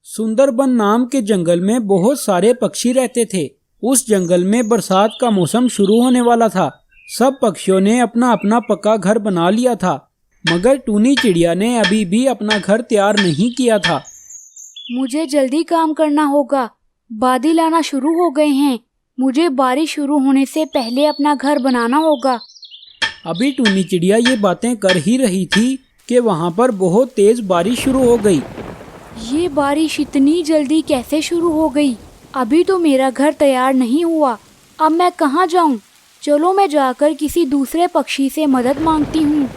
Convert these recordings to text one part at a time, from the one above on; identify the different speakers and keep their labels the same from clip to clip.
Speaker 1: सुंदरबन नाम के जंगल में बहुत सारे पक्षी रहते थे। उस जंगल में बरसात का मौसम शुरू होने वाला था। सब पक्षियों ने अपना अपना पक्का घर बना लिया था, मगर टूनी चिड़िया ने अभी भी अपना घर तैयार नहीं किया था।
Speaker 2: मुझे जल्दी काम करना होगा, बादल आना शुरू हो गए हैं। मुझे बारिश शुरू होने से पहले अपना घर बनाना होगा।
Speaker 1: अभी टूनी चिड़िया ये बातें कर ही रही थी कि वहाँ पर बहुत तेज बारिश शुरू हो गई।
Speaker 2: ये बारिश इतनी जल्दी कैसे शुरू हो गई? अभी तो मेरा घर तैयार नहीं हुआ। अब मैं कहाँ जाऊँ? चलो मैं जाकर किसी दूसरे पक्षी से मदद मांगती हूँ।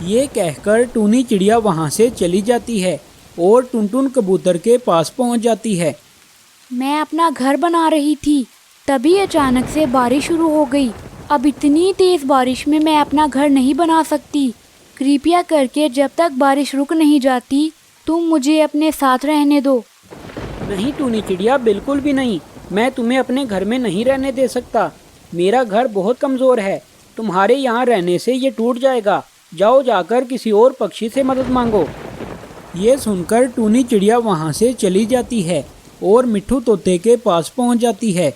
Speaker 1: ये कहकर टूनी चिड़िया वहाँ से चली जाती है और टुनटुन कबूतर के पास पहुँच जाती है।
Speaker 2: मैं अपना घर बना रही थी, तभी अचानक से बारिश शुरू हो गई। अब इतनी तेज बारिश में मैं अपना घर नहीं बना सकती। कृपया करके जब तक बारिश रुक नहीं जाती तुम मुझे अपने साथ रहने दो।
Speaker 1: नहीं टूनी चिड़िया, बिल्कुल भी नहीं। मैं तुम्हें अपने घर में नहीं रहने दे सकता। मेरा घर बहुत कमज़ोर है, तुम्हारे यहाँ रहने से ये टूट जाएगा। जाओ जाकर किसी और पक्षी से मदद मांगो। ये सुनकर टूनी चिड़िया वहाँ से चली जाती है और मिट्ठू तोते के पास पहुँच जाती है।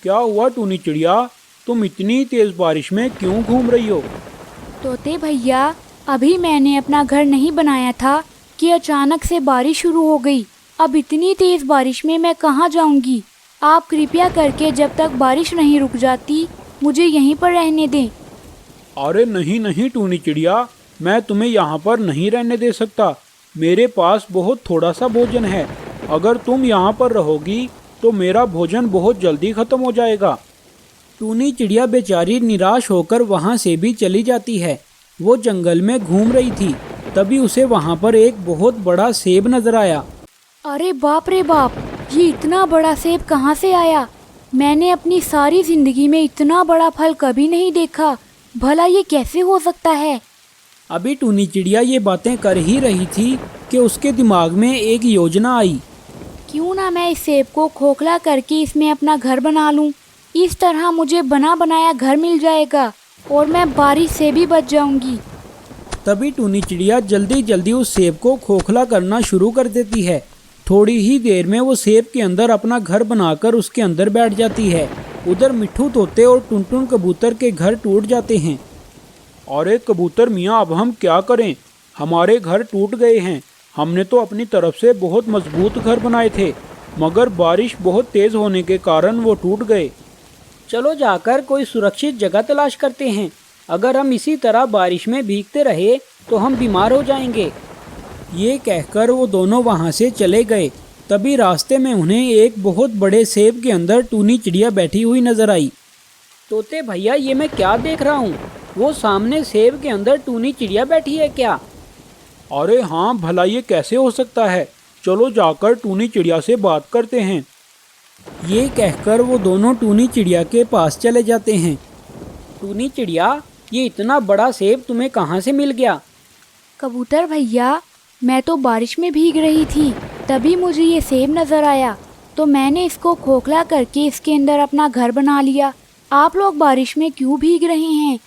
Speaker 1: क्या हुआ टूनी चिड़िया, तुम इतनी तेज़ बारिश में क्यों घूम रही हो?
Speaker 2: तोते भैया, अभी मैंने अपना घर नहीं बनाया था कि अचानक से बारिश शुरू हो गई। अब इतनी तेज बारिश में मैं कहाँ जाऊँगी? आप कृपया करके जब तक बारिश नहीं रुक जाती मुझे यहीं पर रहने दें।
Speaker 1: अरे नहीं नहीं टूनी चिड़िया, मैं तुम्हें यहाँ पर नहीं रहने दे सकता। मेरे पास बहुत थोड़ा सा भोजन है। अगर तुम यहाँ पर रहोगी तो मेरा भोजन बहुत जल्दी ख़त्म हो जाएगा। टूनी चिड़िया बेचारी निराश होकर वहाँ से भी चली जाती है। वो जंगल में घूम रही थी, तभी उसे वहाँ पर एक बहुत बड़ा सेब नजर आया।
Speaker 2: अरे बाप रे बाप, ये इतना बड़ा सेब कहाँ से आया? मैंने अपनी सारी जिंदगी में इतना बड़ा फल कभी नहीं देखा। भला ये कैसे हो सकता है?
Speaker 1: अभी टूनी चिड़िया ये बातें कर ही रही थी कि उसके दिमाग में एक योजना आई।
Speaker 2: क्यों ना मैं इस सेब को खोखला करके इसमें अपना घर बना लूं। इस तरह मुझे बना बनाया घर मिल जाएगा और मैं बारिश से भी बच जाऊंगी।
Speaker 1: तभी टूनी चिड़िया जल्दी जल्दी उस सेब को खोखला करना शुरू कर देती है। थोड़ी ही देर में वो सेब के अंदर अपना घर बनाकर उसके अंदर बैठ जाती है। उधर मिट्ठू तोते और टुनटुन कबूतर के घर टूट जाते हैं। अरे कबूतर मियाँ, अब हम क्या करें? हमारे घर टूट गए हैं। हमने तो अपनी तरफ से बहुत मजबूत घर बनाए थे, मगर बारिश बहुत तेज़ होने के कारण वो टूट गए। चलो जाकर कोई सुरक्षित जगह तलाश करते हैं। अगर हम इसी तरह बारिश में भीगते रहे तो हम बीमार हो जाएंगे। ये कहकर वो दोनों वहाँ से चले गए। तभी रास्ते में उन्हें एक बहुत बड़े सेब के अंदर टूनी चिड़िया बैठी हुई नजर आई। तोते भैया, ये मैं क्या देख रहा हूँ? वो सामने सेब के अंदर टूनी चिड़िया बैठी है क्या? अरे हाँ, भला ये कैसे हो सकता है? चलो जाकर टूनी चिड़िया से बात करते हैं। ये कहकर वो दोनों टूनी चिड़िया के पास चले जाते हैं। टूनी चिड़िया, ये इतना बड़ा सेब तुम्हें कहाँ से मिल गया?
Speaker 2: कबूतर भैया, मैं तो बारिश में भीग रही थी, तभी मुझे ये सेब नजर आया, तो मैंने इसको खोखला करके इसके अंदर अपना घर बना लिया। आप लोग बारिश में क्यों भीग रहे हैं?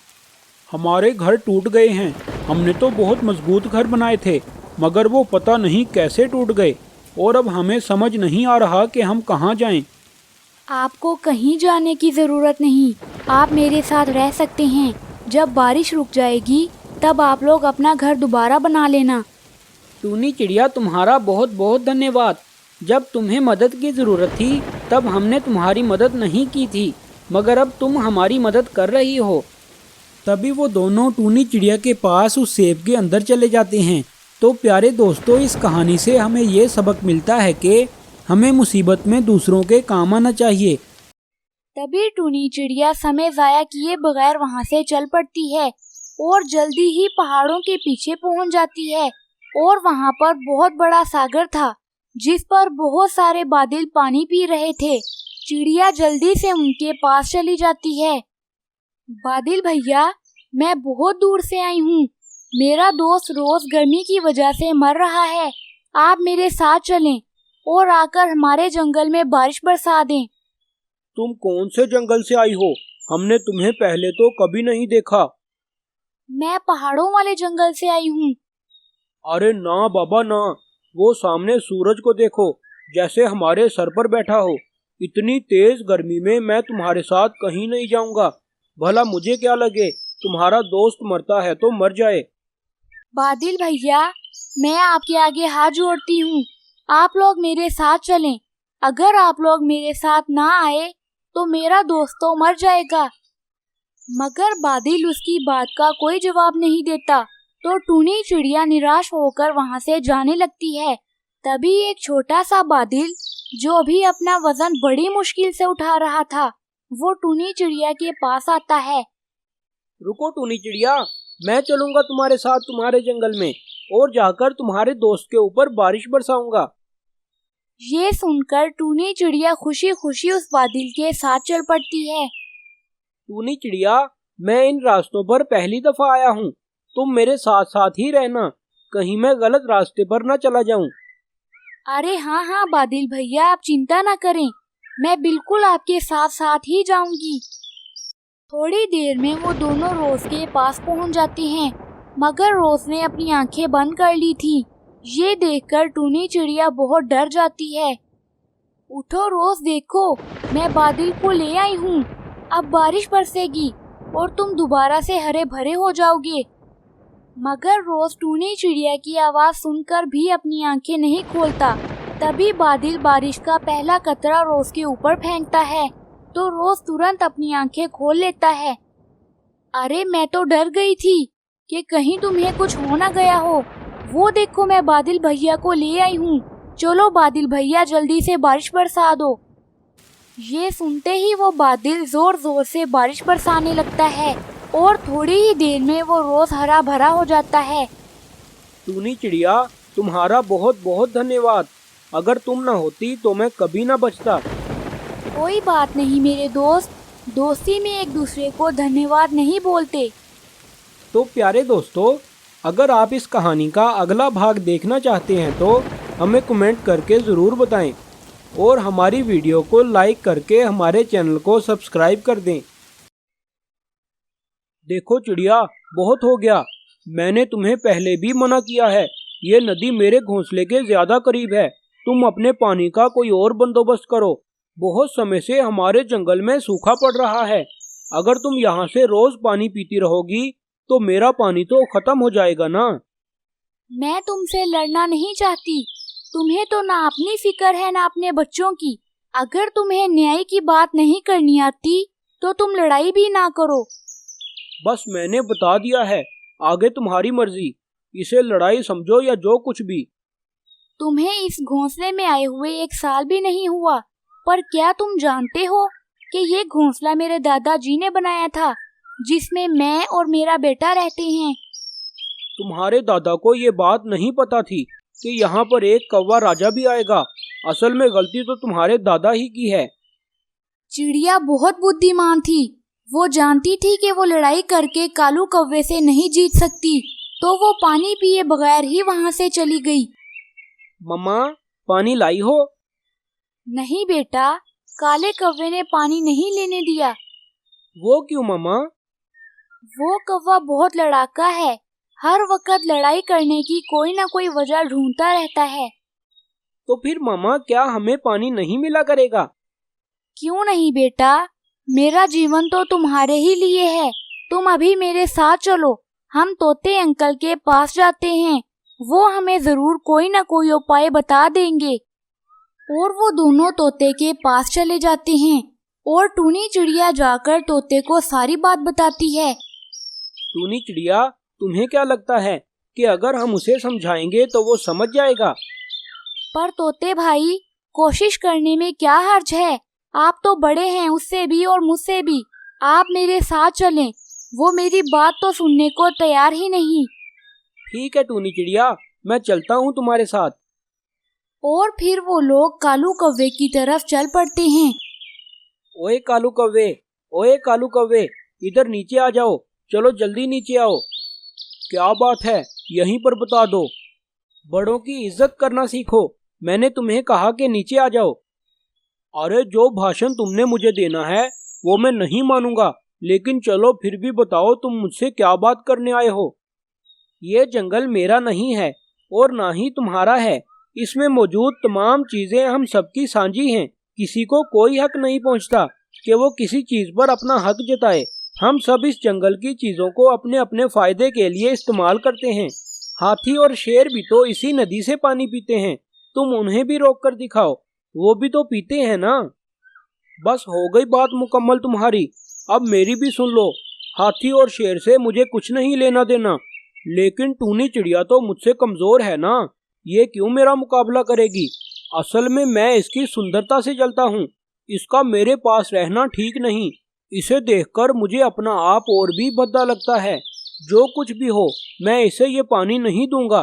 Speaker 1: हमारे घर टूट गए हैं। हमने तो बहुत मजबूत घर बनाए थे, मगर वो पता नहीं कैसे टूट गए और अब हमें समझ नहीं आ रहा कि हम कहाँ जाएं।
Speaker 2: आपको कहीं जाने की ज़रूरत नहीं, आप मेरे साथ रह सकते हैं। जब बारिश रुक जाएगी तब आप लोग अपना घर दोबारा बना लेना।
Speaker 1: टूनी चिड़िया, तुम्हारा बहुत बहुत धन्यवाद। जब तुम्हें मदद की ज़रूरत थी तब हमने तुम्हारी मदद नहीं की थी, मगर अब तुम हमारी मदद कर रही हो। तभी वो दोनों टूनी चिड़िया के पास उस सेब के अंदर चले जाते हैं। तो प्यारे दोस्तों, इस कहानी से हमें ये सबक मिलता है कि हमें मुसीबत में दूसरों के काम आना चाहिए।
Speaker 2: तभी टूनी चिड़िया समय ज़ाया किए बगैर वहाँ से चल पड़ती है और जल्दी ही पहाड़ों के पीछे पहुँच जाती है। और वहाँ पर बहुत बड़ा सागर था जिस पर बहुत सारे बादल पानी पी रहे थे। चिड़िया जल्दी से उनके पास चली जाती है। बादल भैया, मैं बहुत दूर से आई हूँ। मेरा दोस्त रोज गर्मी की वजह से मर रहा है। आप मेरे साथ चलें और आकर हमारे जंगल में बारिश बरसा दें।
Speaker 1: तुम कौन से जंगल से आई हो? हमने तुम्हें पहले तो कभी नहीं देखा।
Speaker 2: मैं पहाड़ों वाले जंगल से आई हूँ।
Speaker 1: अरे ना बाबा ना, वो सामने सूरज को देखो, जैसे हमारे सर पर बैठा हो। इतनी तेज गर्मी में मैं तुम्हारे साथ कहीं नहीं जाऊंगा। भला मुझे क्या लगे, तुम्हारा दोस्त मरता है तो मर जाए।
Speaker 2: बादल भैया, मैं आपके आगे हाथ जोड़ती हूँ, आप लोग मेरे साथ चलें। अगर आप लोग मेरे साथ ना आए तो मेरा दोस्त तो मर जाएगा। मगर बादल उसकी बात का कोई जवाब नहीं देता, तो टूनी चिड़िया निराश होकर वहाँ से जाने लगती है। तभी एक छोटा सा बादल, जो अभी अपना वजन बड़ी मुश्किल से उठा रहा था, वो टूनी चिड़िया के पास आता है।
Speaker 1: रुको टूनी चिड़िया, मैं चलूंगा तुम्हारे साथ तुम्हारे जंगल में, और जाकर तुम्हारे दोस्त के ऊपर बारिश बरसाऊंगा।
Speaker 2: ये सुनकर टूनी चिड़िया खुशी खुशी उस बादल के साथ चल पड़ती है।
Speaker 1: टूनी चिड़िया, मैं इन रास्तों पर पहली दफा आया हूँ, तुम मेरे साथ साथ ही रहना, कहीं मैं गलत रास्ते पर न चला जाऊं।
Speaker 2: अरे हाँ हाँ बादल भैया, आप चिंता ना करें, मैं बिल्कुल आपके साथ साथ ही जाऊंगी। थोड़ी देर में वो दोनों रोज के पास पहुंच जाते हैं, मगर रोज ने अपनी आंखें बंद कर ली थी। ये देखकर टूनी चिड़िया बहुत डर जाती है। उठो रोज, देखो मैं बादल को ले आई हूँ, अब बारिश बरसेगी और तुम दोबारा से हरे भरे हो जाओगे। मगर रोज टूनी चिड़िया की आवाज सुनकर भी अपनी आंखें नहीं खोलता। तभी बादल बारिश का पहला कतरा रोज के ऊपर फेंकता है, तो रोज तुरंत अपनी आंखें खोल लेता है। अरे मैं तो डर गई थी कि कहीं तुम्हें कुछ हो ना गया हो। वो देखो, मैं बादल भैया को ले आई हूँ, चलो बादल भैया जल्दी से बारिश बरसा दो। ये सुनते ही वो बादल जोर जोर से बारिश बरसाने लगता है और थोड़ी ही देर में वो रोज हरा भरा हो जाता है।
Speaker 1: टूनी चिड़िया, तुम्हारा बहुत बहुत धन्यवाद, अगर तुम न होती तो मैं कभी न बचता।
Speaker 2: कोई बात नहीं मेरे दोस्त, दोस्ती में एक दूसरे को धन्यवाद नहीं बोलते।
Speaker 1: तो प्यारे दोस्तों, अगर आप इस कहानी का अगला भाग देखना चाहते हैं तो हमें कमेंट करके ज़रूर बताएं, और हमारी वीडियो को लाइक करके हमारे चैनल को सब्सक्राइब कर दें। देखो चिड़िया, बहुत हो गया, मैंने तुम्हें पहले भी मना किया है, ये नदी मेरे घोंसले के ज्यादा करीब है, तुम अपने पानी का कोई और बंदोबस्त करो। बहुत समय से हमारे जंगल में सूखा पड़ रहा है, अगर तुम यहाँ से रोज पानी पीती रहोगी तो मेरा पानी तो खत्म हो जाएगा ना।
Speaker 2: मैं तुमसे लड़ना नहीं चाहती, तुम्हें तो ना अपनी फिक्र है ना अपने बच्चों की। अगर तुम्हें न्याय की बात नहीं करनी आती तो तुम लड़ाई भी ना करो।
Speaker 1: बस मैंने बता दिया है, आगे तुम्हारी मर्जी, इसे लड़ाई समझो या जो कुछ भी।
Speaker 2: तुम्हें इस घोंसले में आए हुए 1 साल भी नहीं हुआ, पर क्या तुम जानते हो कि ये घोंसला मेरे दादाजी ने बनाया था, जिसमें मैं और मेरा बेटा रहते हैं।
Speaker 1: तुम्हारे दादा को ये बात नहीं पता थी कि यहाँ पर एक कौवा राजा भी आएगा। असल में गलती तो तुम्हारे दादा ही की है।
Speaker 2: चिड़िया बहुत बुद्धिमान थी, वो जानती थी कि वो लड़ाई करके कालू कौवे से नहीं जीत सकती, तो वो पानी पिए बगैर ही वहाँ से चली गई।
Speaker 1: मम्मा, पानी लाई हो?
Speaker 2: नहीं बेटा, काले कौवे ने पानी नहीं लेने दिया।
Speaker 1: वो क्यों मम्मा?
Speaker 2: वो कौवा बहुत लड़ाका है, हर वक्त लड़ाई करने की कोई ना कोई वजह ढूंढता रहता है।
Speaker 1: तो फिर मम्मा, क्या हमें पानी नहीं मिला करेगा?
Speaker 2: क्यों नहीं बेटा, मेरा जीवन तो तुम्हारे ही लिए है। तुम अभी मेरे साथ चलो, हम तोते अंकल के पास जाते हैं, वो हमें जरूर कोई ना कोई उपाय बता देंगे। और वो दोनों तोते के पास चले जाते हैं और टूनी चिड़िया जाकर तोते को सारी बात बताती है।
Speaker 1: टूनी चिड़िया, तुम्हें क्या लगता है कि अगर हम उसे समझाएंगे तो वो समझ जाएगा?
Speaker 2: पर तोते भाई, कोशिश करने में क्या हर्ज है, आप तो बड़े हैं उससे भी और मुझसे भी, आप मेरे साथ चलें। वो मेरी बात तो सुनने को तैयार ही नहीं।
Speaker 1: ठीक है टूनी चिड़िया, मैं चलता हूँ तुम्हारे साथ।
Speaker 2: और फिर वो लोग कालू कौवे की तरफ चल पड़ते हैं।
Speaker 1: ओए कालू कौवे, ओए कालू कौवे, इधर नीचे आ जाओ, चलो जल्दी नीचे आओ। क्या बात है, यहीं पर बता दो। बड़ों की इज्जत करना सीखो, मैंने तुम्हें कहा कि नीचे आ जाओ। अरे जो भाषण तुमने मुझे देना है वो मैं नहीं मानूंगा, लेकिन चलो फिर भी बताओ तुम मुझसे क्या बात करने आए हो। ये जंगल मेरा नहीं है और ना ही तुम्हारा है, इसमें मौजूद तमाम चीजें हम सबकी साझी हैं। किसी को कोई हक नहीं पहुंचता कि वो किसी चीज पर अपना हक जताए। हम सब इस जंगल की चीजों को अपने अपने फायदे के लिए इस्तेमाल करते हैं। हाथी और शेर भी तो इसी नदी से पानी पीते हैं। तुम उन्हें भी रोक कर दिखाओ, वो भी तो पीते हैं ना। बस हो गई बात मुकम्मल तुम्हारी, अब मेरी भी सुन लो। हाथी और शेर से मुझे कुछ नहीं लेना देना, लेकिन टूनी चिड़िया तो मुझसे कमजोर है ना, ये क्यों मेरा मुकाबला करेगी। असल में मैं इसकी सुंदरता से जलता हूँ, इसका मेरे पास रहना ठीक नहीं। इसे देखकर मुझे अपना आप और भी भद्दा लगता है। जो कुछ भी हो, मैं इसे ये पानी नहीं दूंगा।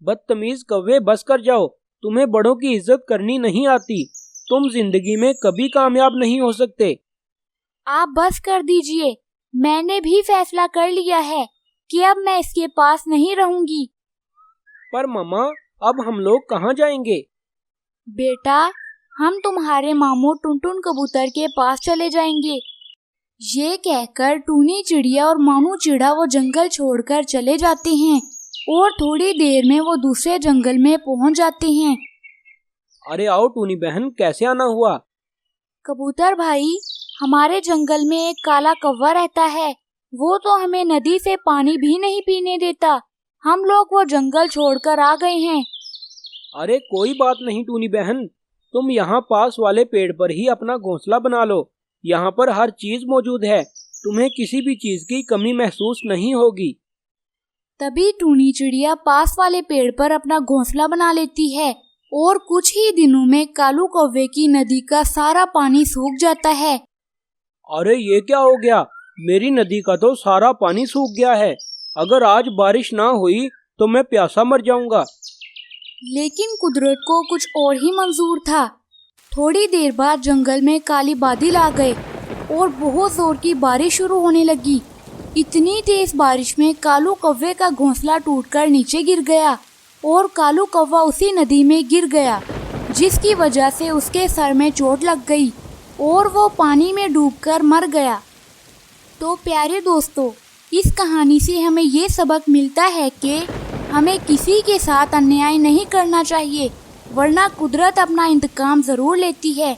Speaker 1: बदतमीज कौवे, बस कर जाओ, तुम्हें बड़ों की इज्जत करनी नहीं आती। तुम जिंदगी में कभी कामयाब नहीं हो सकते।
Speaker 2: आप बस कर दीजिए, मैंने भी फैसला कर लिया है कि अब मैं इसके पास नहीं रहूंगी।
Speaker 1: पर मम्मा, अब हम लोग कहाँ जाएंगे?
Speaker 2: बेटा, हम तुम्हारे मामू टुनटुन कबूतर के पास चले जाएंगे। ये कहकर टूनी चिड़िया और मामू चिड़ा वो जंगल छोड़कर चले जाते हैं और थोड़ी देर में वो दूसरे जंगल में पहुंच जाते हैं।
Speaker 1: अरे आओ टूनी बहन, कैसे आना हुआ?
Speaker 2: कबूतर भाई, हमारे जंगल में एक काला कौवा रहता है, वो तो हमें नदी से पानी भी नहीं पीने देता। हम लोग वो जंगल छोड़कर आ गए हैं।
Speaker 1: अरे कोई बात नहीं टूनी बहन, तुम यहाँ पास वाले पेड़ पर ही अपना घोंसला बना लो। यहाँ पर हर चीज मौजूद है, तुम्हें किसी भी चीज की कमी महसूस नहीं होगी।
Speaker 2: तभी टूनी चिड़िया पास वाले पेड़ पर अपना घोंसला बना लेती है और कुछ ही दिनों में कालू कौवे की नदी का सारा पानी सूख जाता है।
Speaker 1: अरे ये क्या हो गया? मेरी नदी का तो सारा पानी सूख गया है। अगर आज बारिश ना हुई तो मैं प्यासा मर जाऊंगा।
Speaker 2: लेकिन कुदरत को कुछ और ही मंजूर था। थोड़ी देर बाद जंगल में काली बादल आ गए और बहुत जोर की बारिश शुरू होने लगी। इतनी तेज बारिश में कालू कौवे का घोंसला टूटकर नीचे गिर गया और कालू कौवा उसी नदी में गिर गया, जिसकी वजह से उसके सर में चोट लग गई और वो पानी में डूबकर मर गया। तो प्यारे दोस्तों, इस कहानी से हमें ये सबक मिलता है कि हमें किसी के साथ अन्याय नहीं करना चाहिए, वरना कुदरत अपना इंतकाम ज़रूर लेती है।